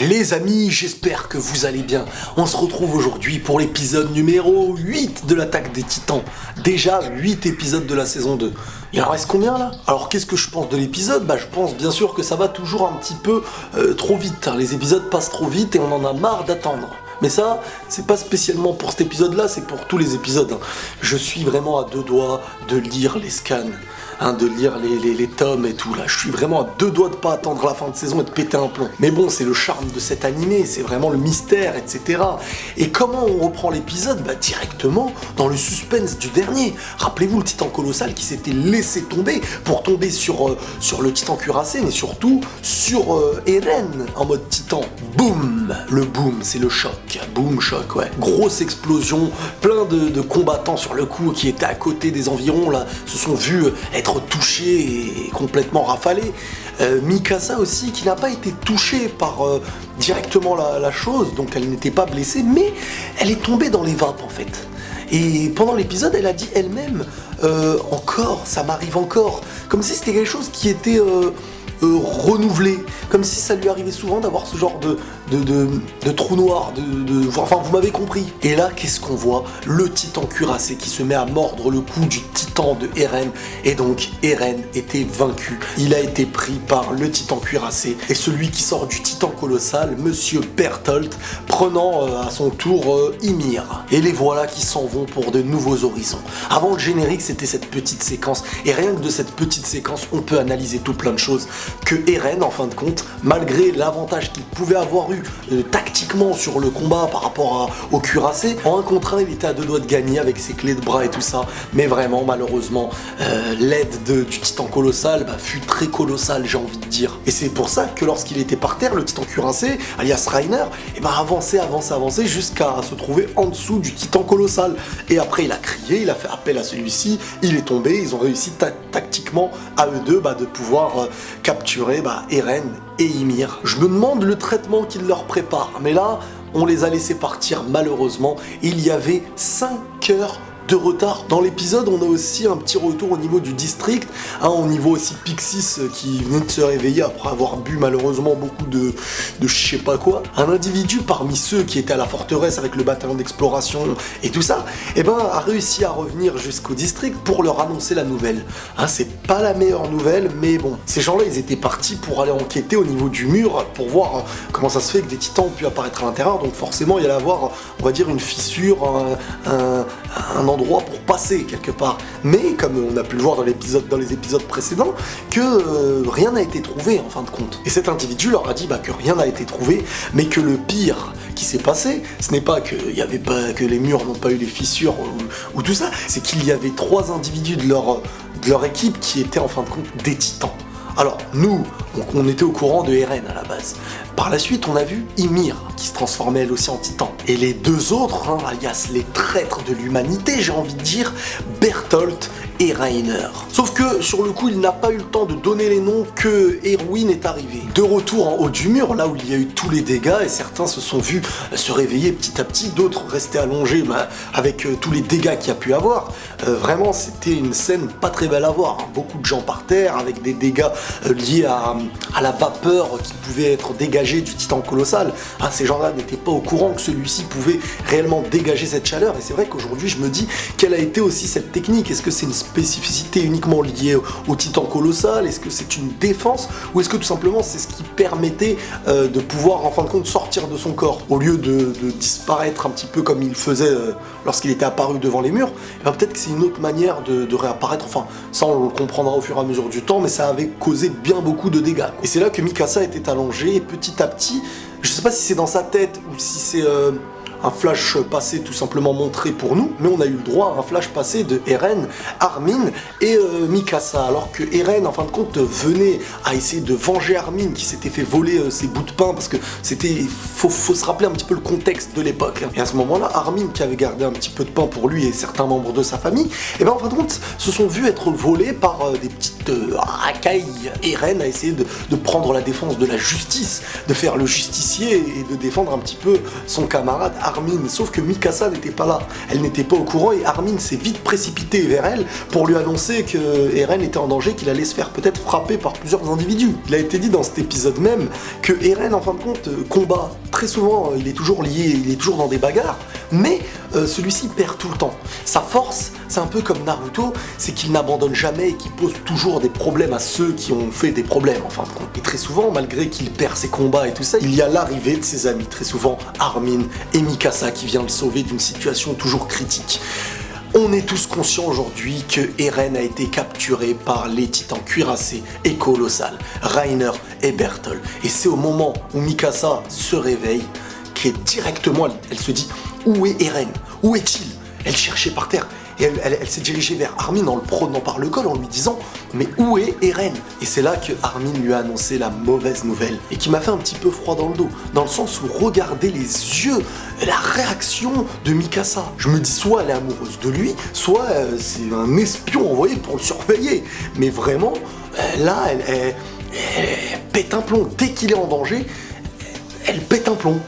Les amis, j'espère que vous allez bien. On se retrouve aujourd'hui pour l'épisode numéro 8 de l'attaque des Titans. Déjà 8 épisodes de la saison 2. Il en reste combien là? Alors qu'est-ce que je pense de l'épisode? Je pense bien sûr que ça va toujours un petit peu trop vite. Les épisodes passent trop vite et on en a marre d'attendre. Mais ça, c'est pas spécialement pour cet épisode-là, c'est pour tous les épisodes. Je suis vraiment à deux doigts de lire les scans, de lire les tomes et tout. Là, je suis vraiment à deux doigts de pas attendre la fin de saison et de péter un plomb. Mais bon, c'est le charme de cet animé, c'est vraiment le mystère, etc. Et comment on reprend l'épisode? Directement dans le suspense du dernier. Rappelez-vous le titan colossal qui s'était laissé tomber pour tomber sur le titan cuirassé, mais surtout sur Eren en mode titan. Boum! Le boom, c'est le choc. Boom, choc, ouais. Grosse explosion, plein de combattants sur le coup qui étaient à côté des environs, là, se sont vus être touchés et complètement rafalés. Mikasa aussi, qui n'a pas été touchée par directement la chose, donc elle n'était pas blessée, mais elle est tombée dans les vapes en fait. Et pendant l'épisode, elle a dit elle-même, encore, ça m'arrive encore, comme si c'était quelque chose qui était renouvelé, comme si ça lui arrivait souvent d'avoir ce genre de trou noir, enfin vous m'avez compris. Et là, qu'est-ce qu'on voit? Le titan cuirassé qui se met à mordre le cou du titan de Eren, et donc Eren était vaincu. Il a été pris par le titan cuirassé, et celui qui sort du titan colossal, Monsieur Bertholdt, prenant à son tour Ymir. Et les voilà qui s'en vont pour de nouveaux horizons. Avant le générique, c'était cette petite séquence, et rien que de cette petite séquence, on peut analyser tout plein de choses. Que Eren, en fin de compte, malgré l'avantage qu'il pouvait avoir eu tactiquement sur le combat par rapport au cuirassé, en 1 contre 1, il était à deux doigts de gagner avec ses clés de bras et tout ça, mais vraiment, malheureusement, l'aide du titan colossal fut très colossale, j'ai envie de dire. Et c'est pour ça que lorsqu'il était par terre, le titan cuirassé, alias Reiner, avançait jusqu'à se trouver en dessous du titan colossal. Et après, il a crié, il a fait appel à celui-ci, il est tombé, ils ont réussi tactiquement à eux deux de pouvoir capturer Eren et Ymir. Je me demande le traitement qu'ils leur préparent, mais là, on les a laissés partir malheureusement. Il y avait 5 heures de retard. Dans l'épisode, on a aussi un petit retour au niveau du district, au niveau aussi Pixis qui venait de se réveiller après avoir bu malheureusement beaucoup de je sais pas quoi. Un individu parmi ceux qui étaient à la forteresse avec le bataillon d'exploration et tout ça, a réussi à revenir jusqu'au district pour leur annoncer la nouvelle. C'est pas la meilleure nouvelle, mais bon, ces gens-là, ils étaient partis pour aller enquêter au niveau du mur pour voir comment ça se fait que des titans ont pu apparaître à l'intérieur, donc forcément, il y allait avoir, on va dire, une fissure, un endroit pour passer quelque part. Mais comme on a pu le voir dans les épisodes précédents, que rien n'a été trouvé en fin de compte. Et cet individu leur a dit que rien n'a été trouvé, mais que le pire qui s'est passé, ce n'est pas que les murs n'ont pas eu les fissures ou tout ça, c'est qu'il y avait 3 individus de leur équipe qui étaient en fin de compte des titans. Alors nous, on était au courant de Eren à la base. Par la suite, on a vu Ymir qui se transformait elle aussi en titan. Et les 2 autres, alias les traîtres de l'humanité, j'ai envie de dire, Bertholdt et Reiner. Sauf que sur le coup, il n'a pas eu le temps de donner les noms que Erwin est arrivé. De retour en haut du mur, là où il y a eu tous les dégâts, et certains se sont vus se réveiller petit à petit, d'autres rester allongés avec tous les dégâts qu'il y a pu avoir. Vraiment, c'était une scène pas très belle à voir. Beaucoup de gens par terre, avec des dégâts liés à la vapeur qui pouvait être dégagée du titan colossal. Ces gens-là n'étaient pas au courant que celui-ci pouvait réellement dégager cette chaleur, et c'est vrai qu'aujourd'hui je me dis quelle a été aussi cette technique. Est-ce que c'est une spécificité uniquement liée au titan colossal? Est-ce que c'est une défense? Ou est-ce que tout simplement c'est ce qui permettait de pouvoir en fin de compte sortir de son corps au lieu de disparaître un petit peu comme il faisait lorsqu'il était apparu devant les murs? Peut-être que c'est une autre manière de réapparaître. Enfin, ça on le comprendra au fur et à mesure du temps, mais ça avait causé bien beaucoup de dégâts. Et c'est là que Mikasa était allongé, et petit à petit, je sais pas si c'est dans sa tête ou si c'est un flash passé tout simplement montré pour nous, mais on a eu le droit à un flash passé de Eren, Armin et Mikasa, alors que Eren en fin de compte venait à essayer de venger Armin qui s'était fait voler ses bouts de pain, parce que faut se rappeler un petit peu le contexte de l'époque. Et à ce moment-là, Armin, qui avait gardé un petit peu de pain pour lui et certains membres de sa famille, en fin de compte se sont vus être volés par des petites racailles. Eren a essayé de prendre la défense de la justice, de faire le justicier et de défendre un petit peu son camarade Armin, sauf que Mikasa n'était pas là. Elle n'était pas au courant et Armin s'est vite précipité vers elle pour lui annoncer que Eren était en danger, qu'il allait se faire peut-être frapper par plusieurs individus. Il a été dit dans cet épisode même que Eren, en fin de compte, combat. Très souvent, il est toujours lié, il est toujours dans des bagarres, mais celui-ci perd tout le temps. Sa force, c'est un peu comme Naruto, c'est qu'il n'abandonne jamais et qu'il pose toujours des problèmes à ceux qui ont fait des problèmes, en fin de compte. Et très souvent, malgré qu'il perd ses combats et tout ça, il y a l'arrivée de ses amis, très souvent Armin et Mikasa qui vient le sauver d'une situation toujours critique. On est tous conscients aujourd'hui que Eren a été capturé par les titans cuirassés et colossales, Reiner et Bertholdt. Et c'est au moment où Mikasa se réveille qu'elle directement, elle se dit « Où est Eren ? Où est-il » Elle cherchait par terre. Et elle s'est dirigée vers Armin en le prenant par le col en lui disant « Mais où est Eren ?» Et c'est là que Armin lui a annoncé la mauvaise nouvelle et qui m'a fait un petit peu froid dans le dos, dans le sens où regardez les yeux, la réaction de Mikasa. Je me dis soit elle est amoureuse de lui, soit c'est un espion envoyé pour le surveiller. Mais vraiment, là, elle pète un plomb. Dès qu'il est en danger, elle pète un plomb.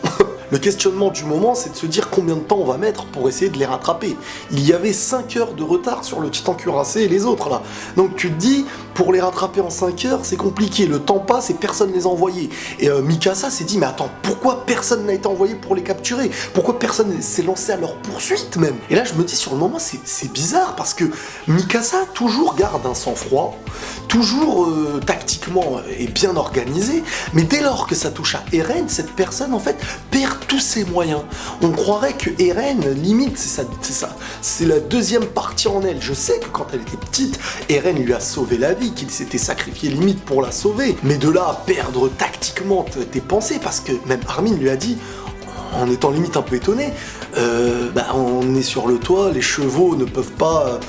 Le questionnement du moment, c'est de se dire combien de temps on va mettre pour essayer de les rattraper. Il y avait 5 heures de retard sur le titan cuirassé et les autres là. Donc tu te dis, pour les rattraper en 5 heures, c'est compliqué. Le temps passe et personne ne les a envoyés. Et Mikasa s'est dit, mais attends, pourquoi personne n'a été envoyé pour les capturer ? Pourquoi personne s'est lancé à leur poursuite même ? Et là je me dis, sur le moment, c'est bizarre parce que Mikasa toujours garde un sang-froid, toujours tactiquement est bien organisé, mais dès lors que ça touche à Eren, cette personne en fait perd tous ses moyens. On croirait que Eren, limite, c'est la deuxième partie en elle. Je sais que quand elle était petite, Eren lui a sauvé la vie, qu'il s'était sacrifié limite pour la sauver. Mais de là à perdre tactiquement tes pensées, parce que même Armin lui a dit, en étant limite un peu étonné, on est sur le toit, les chevaux ne peuvent pas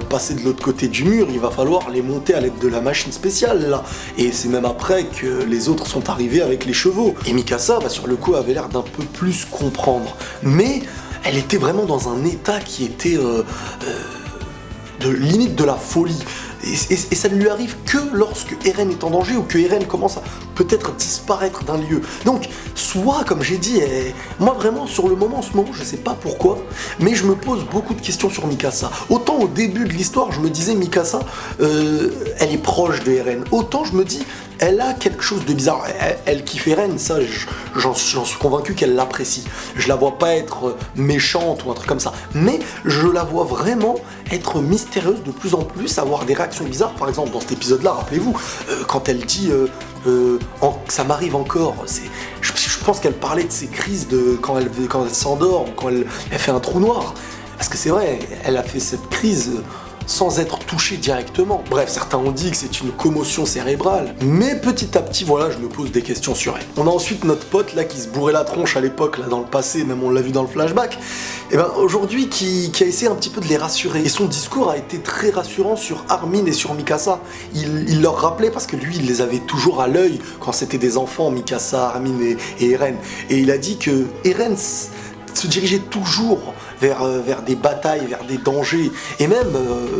passer de l'autre côté du mur, il va falloir les monter à l'aide de la machine spéciale là. Et c'est même après que les autres sont arrivés avec les chevaux. Et Mikasa, sur le coup, avait l'air d'un peu plus comprendre. Mais elle était vraiment dans un état qui était de limite de la folie. Et ça ne lui arrive que lorsque Eren est en danger ou que Eren commence à peut-être disparaître d'un lieu. Donc, soit, comme j'ai dit, moi vraiment sur le moment, en ce moment, je sais pas pourquoi, mais je me pose beaucoup de questions sur Mikasa. Autant au début de l'histoire, je me disais Mikasa, elle est proche de Eren. Autant je me dis, elle a quelque chose de bizarre. Elle kiffe Eren, ça, j'en suis convaincu qu'elle l'apprécie. Je la vois pas être méchante ou un truc comme ça, mais je la vois vraiment être mystérieuse de plus en plus, avoir des réactions bizarres. Par exemple, dans cet épisode-là, rappelez-vous, quand elle dit ça m'arrive encore, je pense qu'elle parlait de ses crises quand elle s'endort ou quand elle fait un trou noir. Parce que c'est vrai, elle a fait cette crise sans être touchée directement. Bref, certains ont dit que c'est une commotion cérébrale, mais petit à petit, voilà, je me pose des questions sur elle. On a ensuite notre pote là qui se bourrait la tronche à l'époque, là dans le passé, même on l'a vu dans le flashback, et aujourd'hui qui a essayé un petit peu de les rassurer. Et son discours a été très rassurant sur Armin et sur Mikasa. Il leur rappelait, parce que lui, il les avait toujours à l'œil quand c'était des enfants, Mikasa, Armin et Eren. Et il a dit que Eren se dirigeait toujours vers des batailles, vers des dangers. Et même,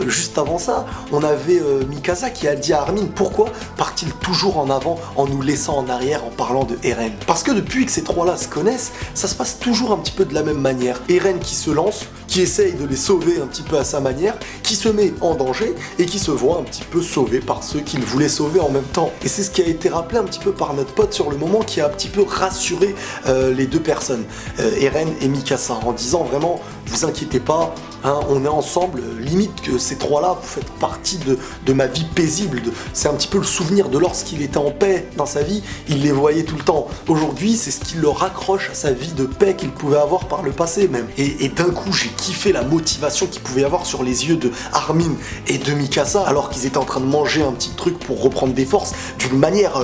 juste avant ça, on avait Mikasa qui a dit à Armin, pourquoi part-il toujours en avant en nous laissant en arrière en parlant de Eren ? Parce que depuis que ces trois-là se connaissent, ça se passe toujours un petit peu de la même manière. Eren qui se lance, qui essaye de les sauver un petit peu à sa manière, qui se met en danger et qui se voit un petit peu sauvé par ceux qu'il voulait sauver en même temps. Et c'est ce qui a été rappelé un petit peu par notre pote sur le moment, qui a un petit peu rassuré les deux personnes, Eren et Mikasa, en disant vraiment, vous inquiétez pas, hein, on est ensemble, limite que ces trois-là, vous faites partie de ma vie paisible. C'est un petit peu le souvenir de lorsqu'il était en paix dans sa vie, il les voyait tout le temps. Aujourd'hui, c'est ce qui le raccroche à sa vie de paix qu'il pouvait avoir par le passé même. Et d'un coup, j'ai kiffé la motivation qu'il pouvait y avoir sur les yeux de Armin et de Mikasa, alors qu'ils étaient en train de manger un petit truc pour reprendre des forces, d'une manière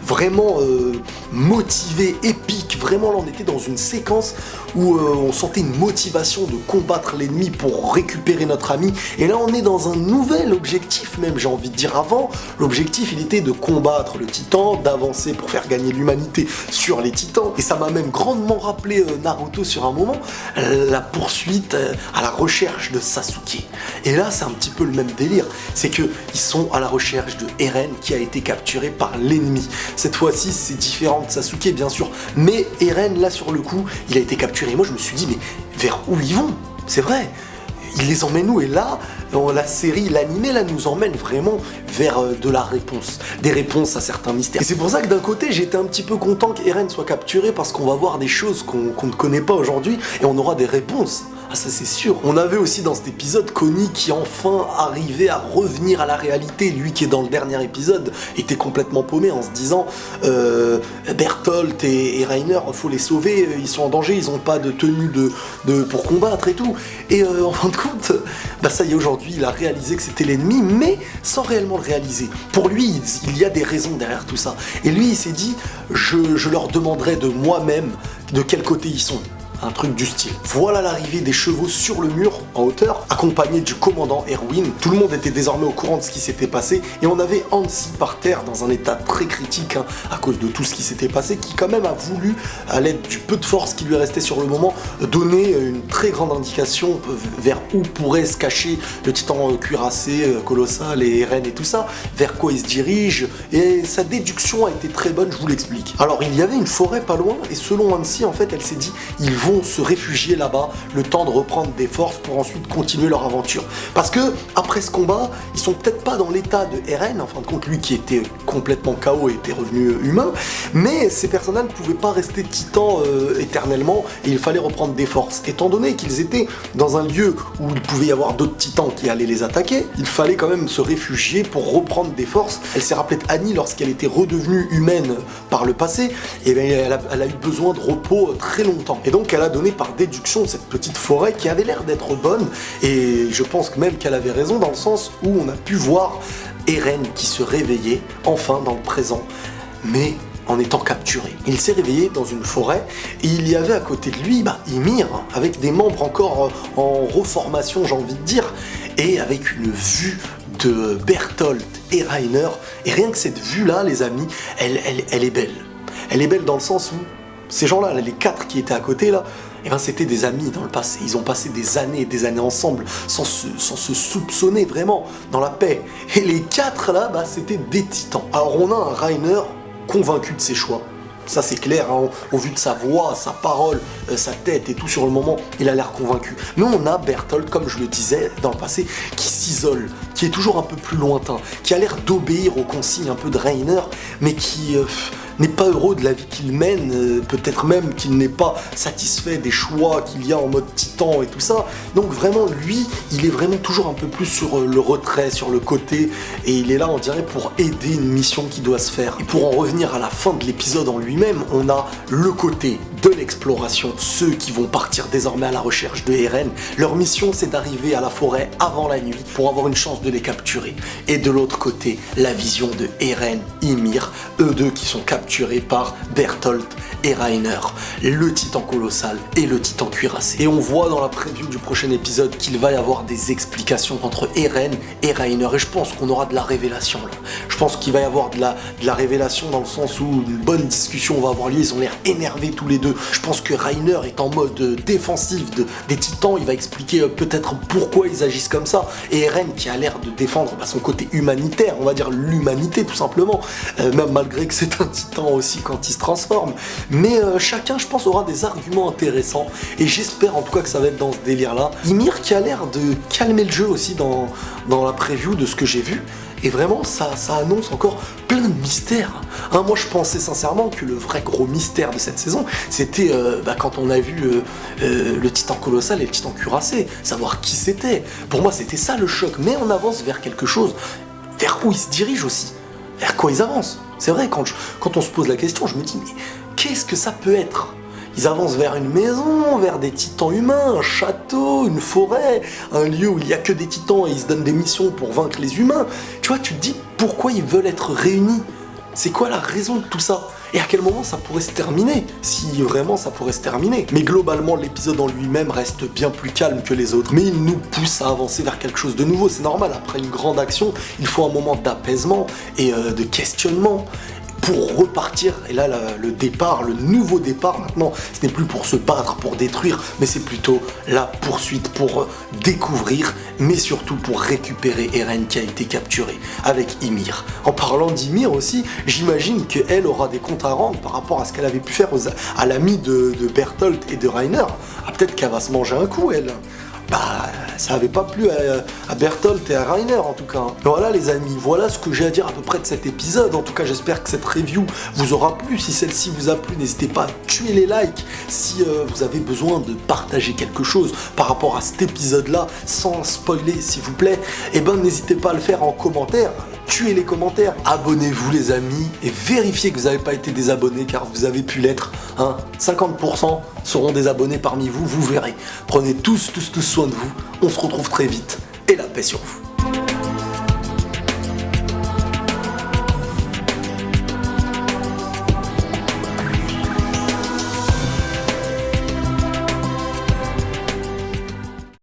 vraiment motivée, épique. Vraiment, là, on était dans une séquence où on sentait une motivation de combattre l'ennemi pour récupérer notre ami. Et là, on est dans un nouvel objectif même, j'ai envie de dire. Avant, l'objectif, il était de combattre le titan, d'avancer pour faire gagner l'humanité sur les titans. Et ça m'a même grandement rappelé Naruto sur un moment, la poursuite à la recherche de Sasuke. Et là, c'est un petit peu le même délire. C'est qu'ils sont à la recherche de Eren qui a été capturé par l'ennemi. Cette fois-ci, c'est différent de Sasuke, bien sûr. Mais Eren, là, sur le coup, il a été capturé. Moi, je me suis dit, mais vers où ils vont? C'est vrai. Il les emmène où? Et là, la série, l'animé, là, nous emmène vraiment vers de la réponse. Des réponses à certains mystères. Et c'est pour ça que d'un côté, j'étais un petit peu content qu'Eren soit capturé, parce qu'on va voir des choses qu'on ne connaît pas aujourd'hui, et on aura des réponses. Ah, ça c'est sûr. On avait aussi dans cet épisode Connie qui enfin arrivait à revenir à la réalité. Lui qui est dans le dernier épisode était complètement paumé en se disant Bertholdt et Reiner, faut les sauver, ils sont en danger, ils ont pas de tenue pour combattre et tout. Et en fin de compte, bah ça y est, aujourd'hui il a réalisé que c'était l'ennemi, mais sans réellement le réaliser. Pour lui, il y a des raisons derrière tout ça. Et lui il s'est dit, je leur demanderai de moi-même de quel côté ils sont. Un truc du style. Voilà l'arrivée des chevaux sur le mur en hauteur, accompagné du commandant Erwin. Tout le monde était désormais au courant de ce qui s'était passé et on avait Hansi par terre dans un état très critique à cause de tout ce qui s'était passé, qui quand même a voulu, à l'aide du peu de force qui lui restait sur le moment, donner une très grande indication vers où pourrait se cacher le titan cuirassé, colossal et Eren et tout ça, vers quoi il se dirige, et sa déduction a été très bonne, je vous l'explique. Alors il y avait une forêt pas loin et selon Hansi, en fait, elle s'est dit, ils vont se réfugier là-bas, le temps de reprendre des forces pour ensuite continuer leur aventure. Parce que, après ce combat, ils sont peut-être pas dans l'état de Eren, en fin de compte, lui qui était complètement KO et était revenu humain, mais ces personnages ne pouvaient pas rester titans éternellement, et il fallait reprendre des forces. Étant donné qu'ils étaient dans un lieu où il pouvait y avoir d'autres titans qui allaient les attaquer, il fallait quand même se réfugier pour reprendre des forces. Elle s'est rappelée de Annie lorsqu'elle était redevenue humaine par le passé, et bien elle a eu besoin de repos très longtemps. Et donc elle a donné par déduction cette petite forêt qui avait l'air d'être bonne, et je pense que même qu'elle avait raison dans le sens où on a pu voir Eren qui se réveillait enfin dans le présent, mais en étant capturé. Il s'est réveillé dans une forêt et il y avait à côté de lui Ymir, avec des membres encore en reformation, j'ai envie de dire, et avec une vue de Bertholdt et Reiner. Et rien que cette vue-là, les amis, elle est belle. Elle est belle dans le sens où ces gens-là, les 4 qui étaient à côté là, eh ben c'était des amis dans le passé. Ils ont passé des années ensemble, sans se soupçonner vraiment, dans la paix. Et les 4 là, c'était des titans. Alors on a un Reiner convaincu de ses choix. Ça c'est clair, hein, au vu de sa voix, sa parole, sa tête et tout sur le moment, il a l'air convaincu. Mais on a Bertholdt, comme je le disais dans le passé, qui s'isole, qui est toujours un peu plus lointain, qui a l'air d'obéir aux consignes un peu de Reiner, mais qui n'est pas heureux de la vie qu'il mène, peut-être même qu'il n'est pas satisfait des choix qu'il y a en mode titan et tout ça. Donc vraiment, lui, il est vraiment toujours un peu plus sur le retrait, sur le côté, et il est là, on dirait, pour aider une mission qui doit se faire. Et pour en revenir à la fin de l'épisode en lui-même, on a le côté de l'exploration, ceux qui vont partir désormais à la recherche de Eren. Leur mission, c'est d'arriver à la forêt avant la nuit pour avoir une chance de les capturer. Et de l'autre côté, la vision de Eren, Ymir, eux deux qui sont capturés par Bertholdt et Reiner, le titan colossal et le titan cuirassé. Et on voit dans la preview du prochain épisode qu'il va y avoir des explications entre Eren et Reiner, et je pense qu'on aura de la révélation là. Je pense qu'il va y avoir de la révélation dans le sens où une bonne discussion va avoir lieu, ils ont l'air énervés tous les deux. Je pense que Reiner est en mode défensif des titans, il va expliquer peut-être pourquoi ils agissent comme ça, et Eren qui a l'air de défendre son côté humanitaire, on va dire l'humanité tout simplement, même malgré que c'est un titan aussi quand il se transforme. Mais chacun, je pense, aura des arguments intéressants, et j'espère en tout cas que ça va être dans ce délire-là. Ymir qui a l'air de calmer le jeu aussi dans la preview de ce que j'ai vu, et vraiment ça annonce encore plein de mystères. Hein, moi je pensais sincèrement que le vrai gros mystère de cette saison, c'était quand on a vu le titan colossal et le titan cuirassé, savoir qui c'était. Pour moi c'était ça le choc, mais on avance vers quelque chose, vers où ils se dirigent aussi, vers quoi ils avancent. C'est vrai, quand on se pose la question, je me dis, mais qu'est-ce que ça peut être ? Ils avancent vers une maison, vers des titans humains, un château, une forêt, un lieu où il n'y a que des titans et ils se donnent des missions pour vaincre les humains. Tu vois, tu te dis pourquoi ils veulent être réunis ? C'est quoi la raison de tout ça ? Et à quel moment ça pourrait se terminer ? Si vraiment ça pourrait se terminer. Mais globalement, l'épisode en lui-même reste bien plus calme que les autres. Mais il nous pousse à avancer vers quelque chose de nouveau. C'est normal, après une grande action, il faut un moment d'apaisement et de questionnement. pour repartir. Et là, le départ, le nouveau départ maintenant, ce n'est plus pour se battre, pour détruire, mais c'est plutôt la poursuite pour découvrir, mais surtout pour récupérer Eren qui a été capturé avec Ymir. En parlant d'Ymir aussi, j'imagine qu'elle aura des comptes à rendre par rapport à ce qu'elle avait pu faire à l'ami de Bertholdt et de Reiner. Ah, peut-être qu'elle va se manger un coup, elle. Bah, ça avait pas plu à Bertholdt et à Reiner en tout cas. Voilà les amis, voilà ce que j'ai à dire à peu près de cet épisode. En tout cas, j'espère que cette review vous aura plu. Si celle-ci vous a plu, n'hésitez pas à tuer les likes. Si vous avez besoin de partager quelque chose par rapport à cet épisode-là, sans spoiler s'il vous plaît, eh ben n'hésitez pas à le faire en commentaire. Tuez les commentaires, abonnez-vous les amis et vérifiez que vous n'avez pas été désabonné car vous avez pu l'être. 50% seront désabonnés parmi vous, vous verrez. Prenez tous soin de vous, on se retrouve très vite et la paix sur vous.